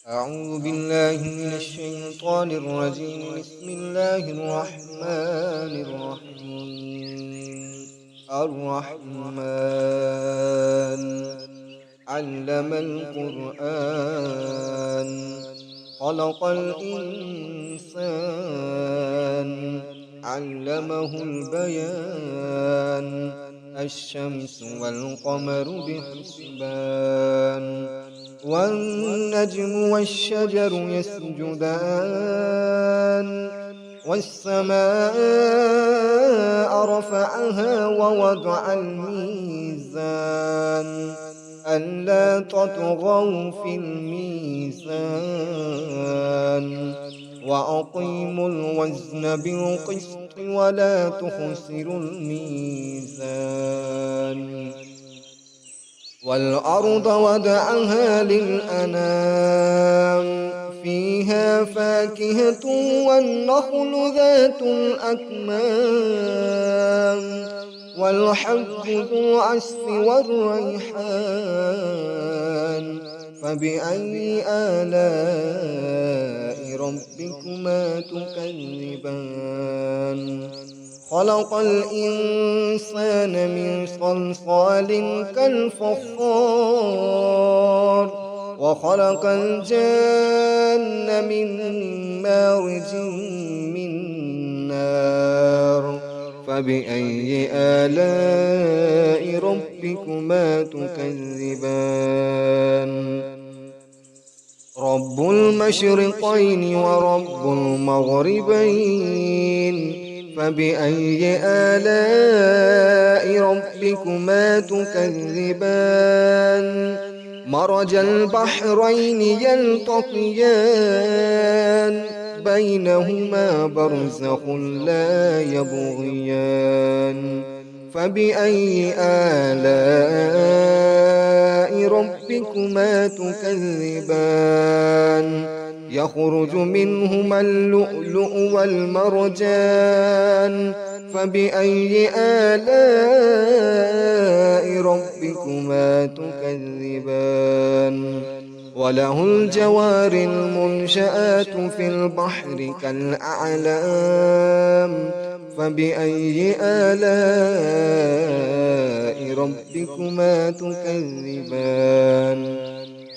أعوذ بالله من الشيطان الرجيم. بسم الله الرحمن الرحيم. الرحمن علم القرآن، خلق الإنسان، علمه البيان. الشمس والقمر بحسبان، والنجم والشجر يسجدان، والسماء رفعها ووضع الميزان ألا تطغوا في الميزان، وأقيموا الوزن بالقسط ولا تخسروا الميزان. والأرض وضعها للأنام، فيها فاكهة والنخل ذات الأكمام، والحب ذو العصف والريحان. فبأي آلاء ربكما تكذبان؟ خلق الإنسان من صلصال كالفخار، وخلق الجن من مارج من نار. فبأي آلاء ربكما تكذبان؟ رب المشرقين ورب المغربين، فبأي آلاء ربكما تكذبان؟ مرج البحرين يلتقيان، بينهما برزخ لا يبغيان. فبأي آلاء ربكما تكذبان؟ يخرج منهما اللؤلؤ والمرجان. فبأي آلاء ربكما تكذبان؟ وله الجوار المنشآت في البحر كالأعلام. فبأي آلاء ربكما تكذبان؟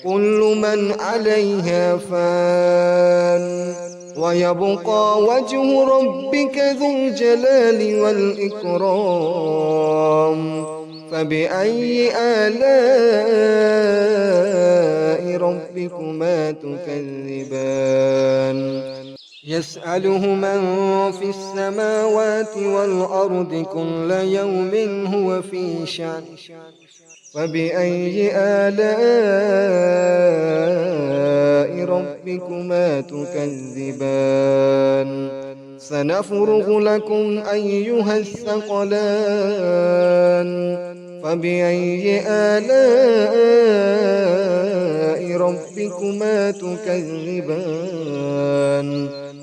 كل من عليها فان، ويبقى وجه ربك ذو الجلال والإكرام. فبأي آلاء ربكما تكذبان؟ يسأله من في السماوات والأرض كل يوم هو في شأن. فبأي آلاء ربكما تكذبان؟ سنفرغ لكم أيها الثقلان. فبأي آلاء ربكما تكذبان؟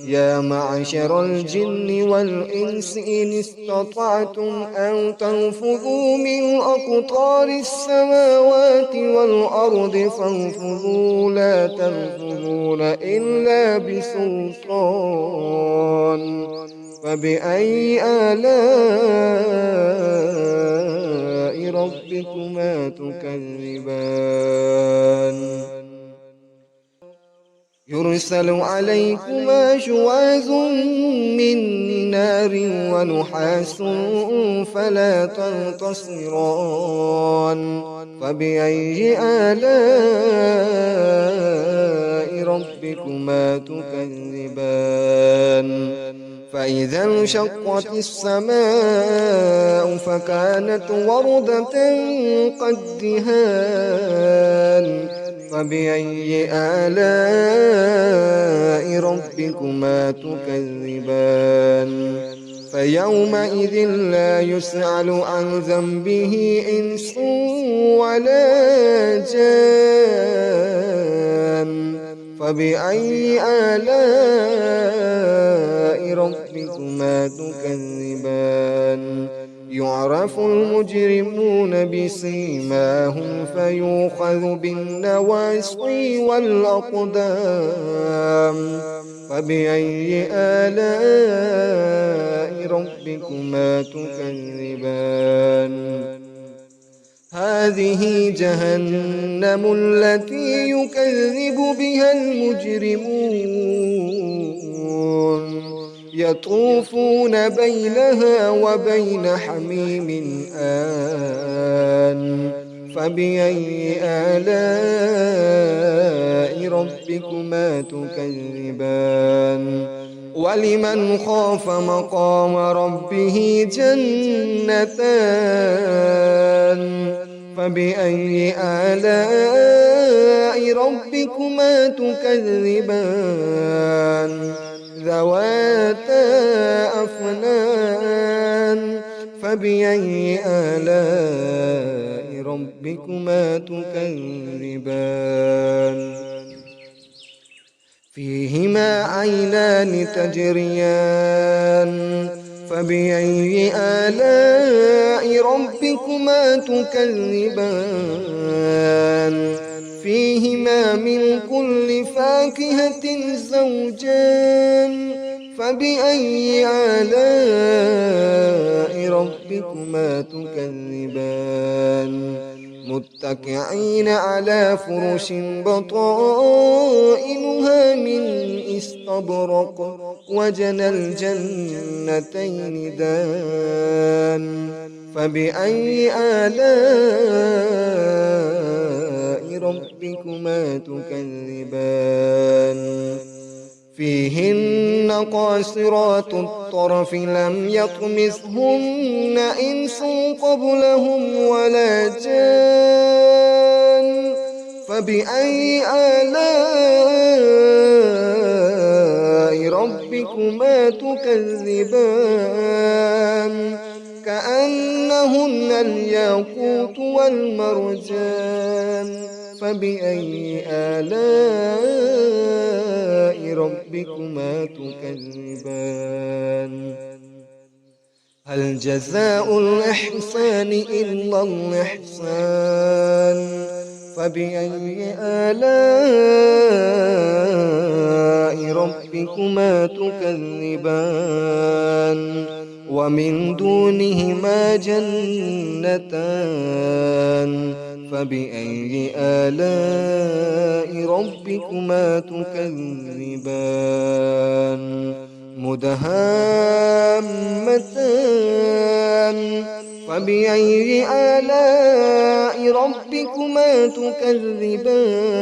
يا معشر الجن والإنس إن استطعتم أن تنفذوا من أقطار السماوات والأرض فانفذوا، لا تنفذون إلا بسلطان. فبأي آلاء ربكما تكذبان؟ يرسل عليكما شواظ من نار ونحاس فلا تنتصران. فبأي آلاء ربكما تكذبان؟ فإذا انشقت السماء فكانت وردة كالدهان. فبأي آلاء ربكما تكذبان؟ فيومئذ لا يسأل عن ذنبه إنس ولا جان. فبأي آلاء ربكما تكذبان؟ يعرف المجرمون بسيماهم فيؤخذ بالنواصي والأقدام فبأي آلاء ربكما تكذبان هذه جهنم التي يكذب بها المجرمون يطوفون بينها وبين حميم آن فبأي آلاء ربكما تكذبان ولمن خاف مقام ربه جنتان فبأي آلاء ربكما تكذبان ذواتا أفنان فبأي آلاء ربكما تكذبان فيهما عينان تجريان فبأي آلاء ربكما تكذبان فيهما من كل فاكهة زوجان فبأي آلاء ربكما تكذبان متكئين على فرش بطائنها من استبرق وجنى الجنتين دان فبأي آلاء ربكما تكذبان فيهن قاصرات الطرف لم يطمثهن إنس قبلهم ولا جان فبأي آلاء ربكما تكذبان كأنهن الياقوت والمرجان فبأي آلاء ربكما تكذبان هل جزاء الإحسان إلا الإحسان فبأي آلاء ربكما تكذبان ومن دونهما جنتان فبأي آلاء ربكما تكذبان مدهامتان فبأي آلاء ربكما تكذبان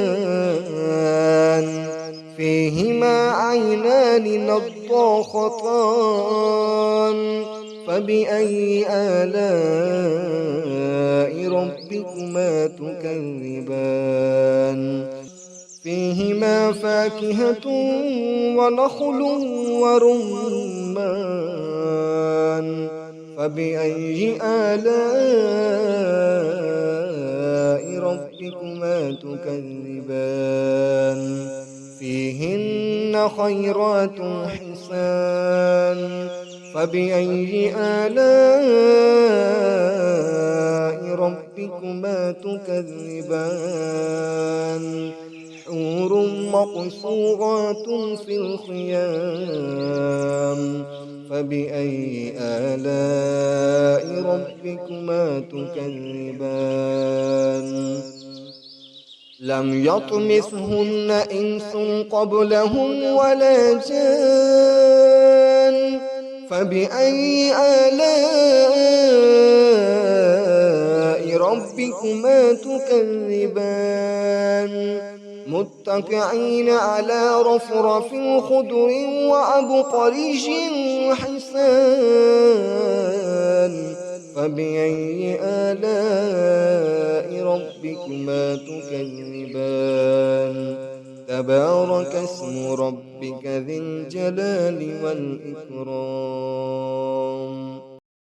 فيهما عينان نضاختان فبأي آلاء ربكما تكذبان فيهما فاكهة ونخل ورمان فبأي آلاء ربكما تكذبان فيهن خيرات حسان فبأي آلاء ربكما تكذبان حور مقصورات في الخيام فبأي آلاء ربكما تكذبان لم يطمثهن إنس قبلهم ولا جان فبأي آلاء ربكما تكذبان متكئين على رفرف خضر وعبقري حسان فبأي آلاء ربكما تكذبان تبارك اسم ربك ذي الجلال والإكرام